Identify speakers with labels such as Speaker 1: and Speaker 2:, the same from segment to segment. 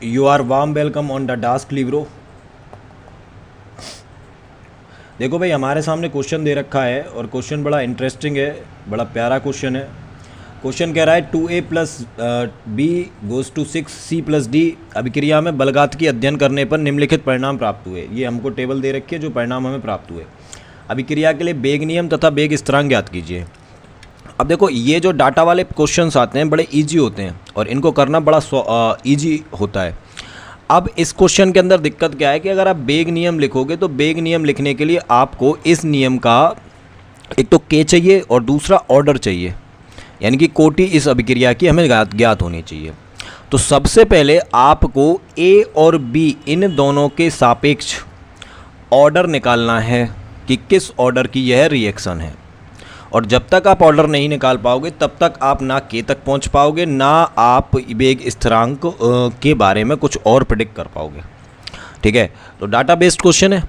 Speaker 1: You are warm welcome on the Task Libro। देखो भाई, हमारे सामने क्वेश्चन दे रखा है और क्वेश्चन बड़ा इंटरेस्टिंग है, बड़ा प्यारा क्वेश्चन है। क्वेश्चन कह रहा है 2a plus B goes to 6c plus D अभिक्रिया में बलघात की अध्ययन करने पर निम्नलिखित परिणाम प्राप्त हुए। ये हमको टेबल दे रखी है जो परिणाम हमें प्राप्त हुए। अभिक्रिया के लिए वेग नियम तथा वेग स्थिरांक ज्ञात कीजिए। अब देखो, ये जो डाटा वाले क्वेश्चंस आते हैं बड़े इजी होते हैं और इनको करना बड़ा इजी होता है। अब इस क्वेश्चन के अंदर दिक्कत क्या है कि अगर आप वेग नियम लिखोगे तो वेग नियम लिखने के लिए आपको इस नियम का एक तो के चाहिए और दूसरा ऑर्डर चाहिए, यानी कि कोटि इस अभिक्रिया की हमें ज्ञात होनी चाहिए। तो सबसे पहले आपको ए और बी इन दोनों के सापेक्ष ऑर्डर निकालना है कि किस ऑर्डर की यह रिएक्शन है। और जब तक आप ऑर्डर नहीं निकाल पाओगे तब तक आप ना के तक पहुंच पाओगे, ना आप वेग स्थिरांक के बारे में कुछ और प्रेडिक्ट कर पाओगे। ठीक है, तो डाटा बेस्ड क्वेश्चन है।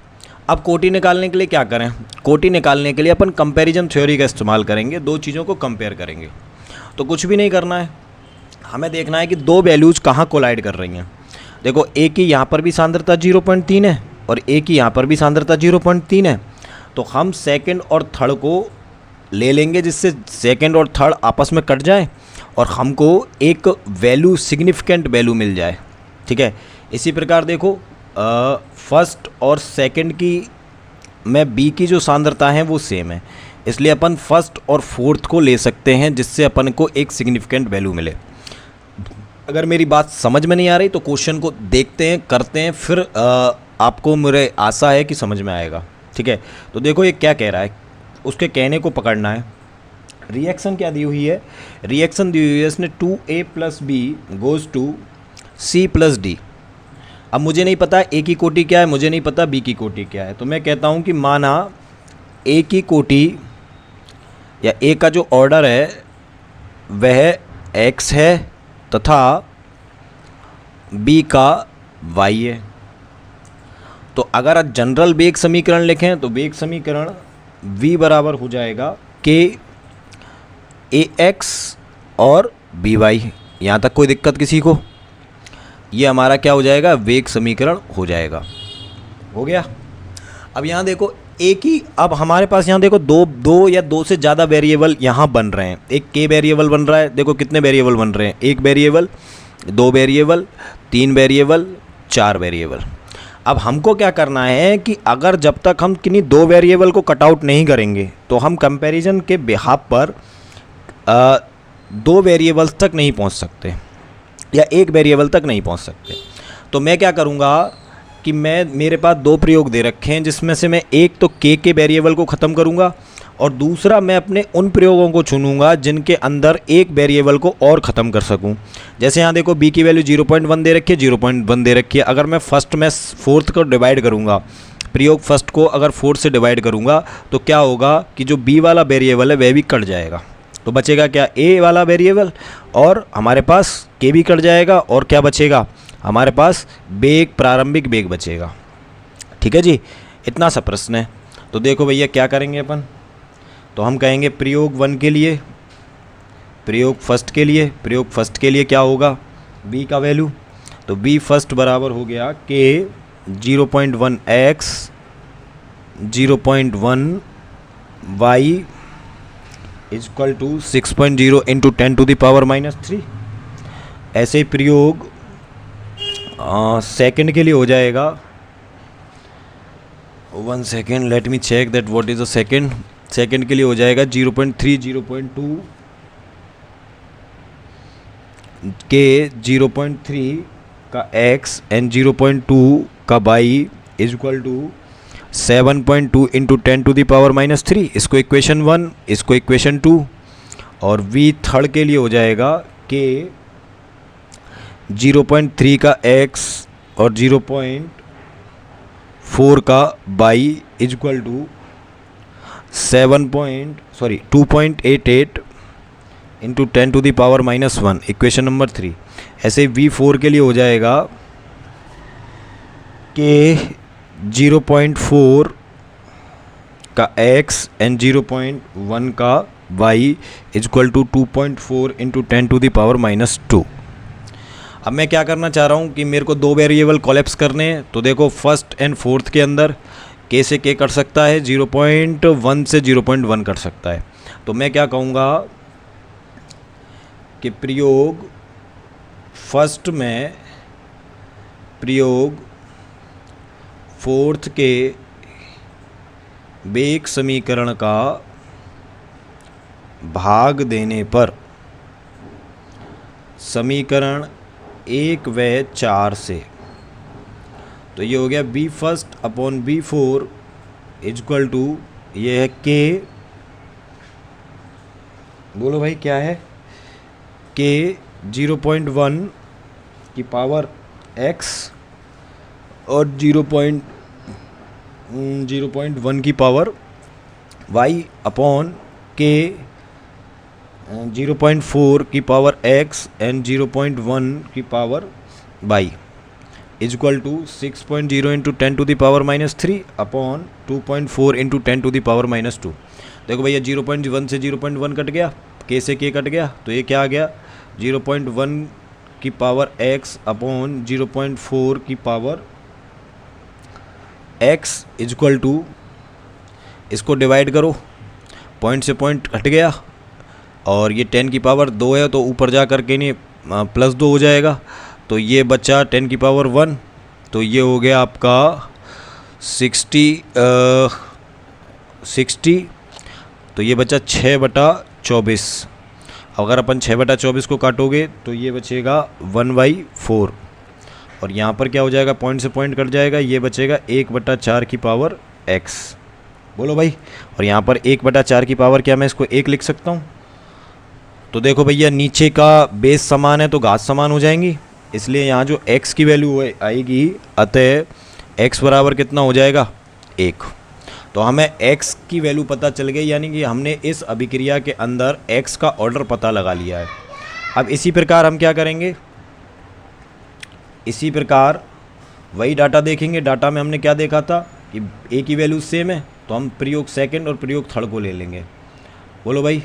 Speaker 1: अब कोटि निकालने के लिए क्या करें? कोटि निकालने के लिए अपन कंपैरिजन थ्योरी का इस्तेमाल करेंगे, दो चीज़ों को कंपेयर करेंगे। तो कुछ भी नहीं करना है, हमें देखना है कि दो वैल्यूज़ कहाँ कोलाइड कर रही हैं। देखो, ए की यहाँ पर भी सांद्रता 0.3 है और ए की यहाँ पर भी सांद्रता 0.3 है। तो हम सेकेंड और थर्ड को ले लेंगे जिससे सेकंड और थर्ड आपस में कट जाए और हमको एक वैल्यू, सिग्निफिकेंट वैल्यू मिल जाए। ठीक है, इसी प्रकार देखो, फर्स्ट और सेकंड की में बी की जो सांद्रता है वो सेम है, इसलिए अपन फर्स्ट और फोर्थ को ले सकते हैं जिससे अपन को एक सिग्निफिकेंट वैल्यू मिले। अगर मेरी बात समझ में नहीं आ रही तो क्वेश्चन को देखते हैं, करते हैं, फिर आपको मेरे आशा है कि समझ में आएगा। ठीक है, तो देखो ये क्या कह रहा है, उसके कहने को पकड़ना है। रिएक्शन क्या दी हुई है? रिएक्शन दी हुई है इसने 2a plus B goes to c plus D. अब मुझे नहीं पता a की कोटि क्या है, मुझे नहीं पता b की कोटि क्या है, तो मैं कहता हूँ कि माना a की कोटि या a का जो ऑर्डर है वह x है तथा b का y है। तो अगर आप जनरल वेग समीकरण लिखें तो वेग समीकरण v बराबर हो जाएगा के ए एक्स और बी वाई। यहाँ तक कोई दिक्कत किसी को? ये हमारा क्या हो जाएगा? वेग समीकरण हो जाएगा। हो गया। अब यहाँ देखो एक ही, अब हमारे पास यहाँ देखो दो या दो से ज़्यादा वेरिएबल यहाँ बन रहे हैं। एक के वेरिएबल बन रहा है, देखो कितने वेरिएबल बन रहे हैं, एक वेरिएबल, दो वेरिएबल, तीन वेरिएबल, चार वेरिएबल। अब हमको क्या करना है कि अगर जब तक हम किन्हीं दो वेरिएबल को कट आउट नहीं करेंगे तो हम कंपैरिजन के बिहाफ पर दो वेरिएबल्स तक नहीं पहुंच सकते या एक वेरिएबल तक नहीं पहुंच सकते। तो मैं क्या करूंगा कि मेरे पास दो प्रयोग दे रखे हैं जिसमें से मैं एक तो के वेरिएबल को ख़त्म करूंगा और दूसरा मैं अपने उन प्रयोगों को चुनूंगा जिनके अंदर एक वेरिएबल को और ख़त्म कर सकूं। जैसे यहाँ देखो b की वैल्यू 0.1 दे रखी है, 0.1 दे रखी है। अगर मैं फोर्थ को डिवाइड करूँगा, प्रयोग फर्स्ट को अगर फोर्थ से डिवाइड करूँगा तो क्या होगा कि जो b वाला वेरिएबल है वह भी कट जाएगा। तो बचेगा क्या? a वाला वेरिएबल, और हमारे पास k भी कट जाएगा और क्या बचेगा? हमारे पास वेग, प्रारंभिक वेग बचेगा। ठीक है जी, इतना सा प्रश्न है। तो देखो भैया क्या करेंगे अपन, तो हम कहेंगे प्रयोग वन के लिए, प्रयोग फर्स्ट के लिए क्या होगा? b का वैल्यू, तो b फर्स्ट बराबर हो गया k 0.1 x 0.1 y equal to 6.0 into 10 to the power -3। ऐसे प्रयोग सेकंड के लिए हो जाएगा। 1 second, let me check that what is the second. Second के लिए हो जाएगा 0.3 0.2 के 0.3 का x एंड 0.2 का y is equal to 7.2 into 10 to the power -3। इसको इक्वेशन 1, इसको इक्वेशन 2। और v थर्ड के लिए हो जाएगा के 0.3 का x और 0.4 का y is equal to 2.88 into 10 to the power -1, equation number 3। ऐसे v4 के लिए हो जाएगा कि 0.4 का x एंड 0.1 का y is equal to 2.4 into 10 to the power -2। अब मैं क्या करना चाह रहा हूँ कि मेरे को दो वेरिएबल कोलैप्स करने हैं। तो देखो फर्स्ट एंड फोर्थ के अंदर के से के कट सकता है, 0.1 से 0.1 कट सकता है। तो मैं क्या कहूँगा कि प्रयोग फर्स्ट में प्रयोग फोर्थ के वेग समीकरण का भाग देने पर समीकरण 1 व 4 से, तो ये हो गया B first upon B four is equal to, ये है के, बोलो भाई क्या है, के 0.1 की पावर x और 0.1 की पावर y अपॉन के 0.4 की पावर x एंड 0.1 की power y is equal to 6.0 into 10 to the power -3 upon 2.4 into 10 to the power -2। देखो भैया 0.1 से 0.1 कट गया, के से के कट गया, तो ये क्या आ गया 0.1 की पावर x अपॉन 0.4 की पावर x इजक्वल टू, इसको डिवाइड करो, पॉइंट से पॉइंट हट गया और ये 10 की पावर 2 है तो ऊपर जा कर के नहीं +2 हो जाएगा, तो ये बचा 10 की पावर 1, तो ये हो गया आपका 60, तो ये बचा 6/24। अगर अपन 6/24 को काटोगे तो ये बचेगा 1/4 और यहाँ पर क्या हो जाएगा, पॉइंट से पॉइंट कट जाएगा, ये बचेगा 1/4 की पावर x। बोलो भाई, और यहाँ पर 1/4 की पावर क्या मैं इसको 1 लिख सकता हूँ? तो देखो भैया नीचे का बेस समान है तो घात समान हो जाएंगी, इसलिए यहाँ जो x की वैल्यू आएगी, अतः x बराबर कितना हो जाएगा 1। तो हमें x की वैल्यू पता चल गई, यानी कि हमने इस अभिक्रिया के अंदर x का ऑर्डर पता लगा लिया है। अब इसी प्रकार हम क्या करेंगे, इसी प्रकार वही डाटा देखेंगे। डाटा में हमने क्या देखा था कि a की वैल्यू सेम है, तो हम प्रयोग सेकंड और प्रयोग थर्ड को ले लेंगे। बोलो भाई,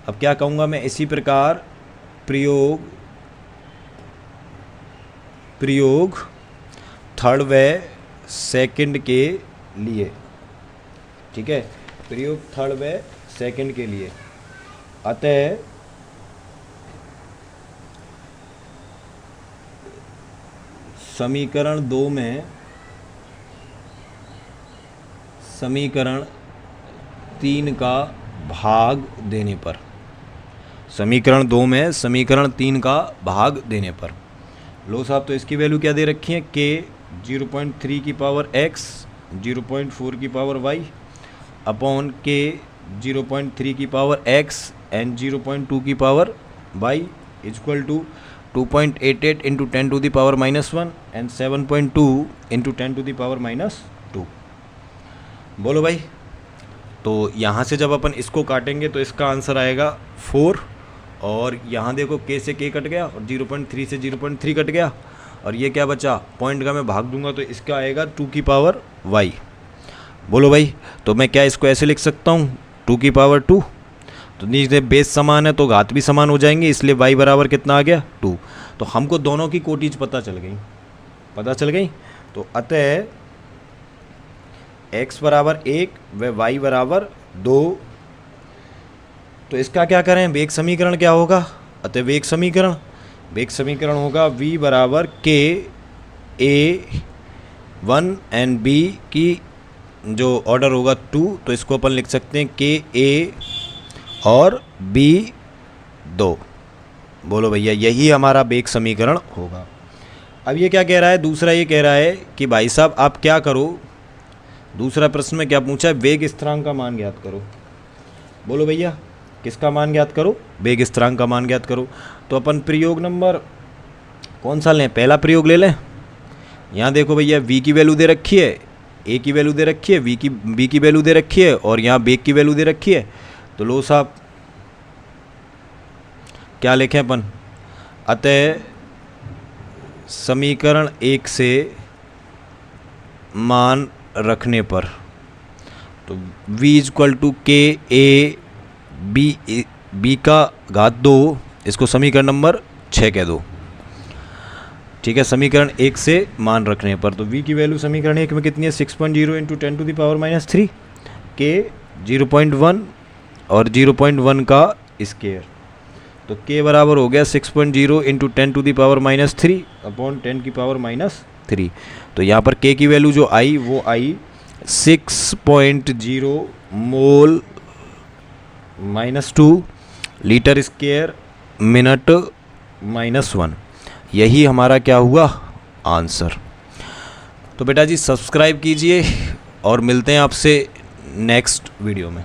Speaker 1: अब क्या कहूँगा मैं, इसी प्रकार प्रयोग थर्ड व सेकंड के लिए, ठीक है, प्रयोग थर्ड व सेकंड के लिए, अतः समीकरण 2 में समीकरण 3 का भाग देने पर, समीकरण 2 में समीकरण 3 का भाग देने पर, लो साहब तो इसकी वैल्यू क्या दे रखी है, के 0.3 की पावर x, 0.4 की पावर y अपॉन के 0.3 की पावर x एंड 0.2 की power y is equal to 2.88 into 10 to the power -1 and 7.2 into 10 to the power -2। बोलो भाई, तो यहाँ से जब अपन इसको काटेंगे तो इसका आंसर आएगा 4, और यहाँ देखो के से के कट गया और 0.3 से 0.3 कट गया, और ये क्या बचा, पॉइंट का मैं भाग दूंगा तो इसका आएगा 2 की पावर y। बोलो भाई, तो मैं क्या इसको ऐसे लिख सकता हूँ 2 की पावर 2, तो नीचे बेस समान है तो घात भी समान हो जाएंगे, इसलिए y बराबर कितना आ गया 2। तो हमको दोनों की कोटीज पता चल गई। तो अतः x बराबर 1 व y बराबर 2। तो इसका क्या करें, वेग समीकरण क्या होगा, अतः वेग समीकरण होगा v बराबर के a1 एंड b की जो ऑर्डर होगा 2, तो इसको अपन लिख सकते हैं के a और b 2। बोलो भैया, यही हमारा वेग समीकरण होगा। अब ये क्या कह रहा है, दूसरा ये कह रहा है कि भाई साहब आप क्या करो, दूसरा प्रश्न में क्या पूछा है, वेग स्थिरांक का मान ज्ञात करो। बोलो भैया, किसका मान ज्ञात करो, वेग स्थिरांक का मान ज्ञात करो। तो अपन प्रयोग नंबर कौन सा लें, पहला प्रयोग ले लें। यहाँ देखो भैया, v की वैल्यू दे रखी है, a की वैल्यू दे रखी है, b की वैल्यू दे रखी है, और यहाँ वेग की वैल्यू दे रखी है। तो लो साहब क्या लिखें अपन, अतः समीकरण 1 से मान रखने पर, तो v इजक्वल टू के a b का घात 2, इसको समीकरण नंबर 6 कह दो। ठीक है, समीकरण 1 से मान रखने पर। तो v की वैल्यू समीकरण 1 में कितनी है, 6.0 इंटू 10⁻³ के 0.1 और 0.1 का स्केयर, तो k बराबर हो गया 6.0 इंटू 10⁻³ अपॉन 10⁻³ तो यहाँ पर k की वैल्यू जो आई वो आई 6.0 मोल -2 लीटर स्केयर मिनट -1। यही हमारा क्या हुआ, आंसर। तो बेटा जी सब्सक्राइब कीजिए और मिलते हैं आपसे नेक्स्ट वीडियो में।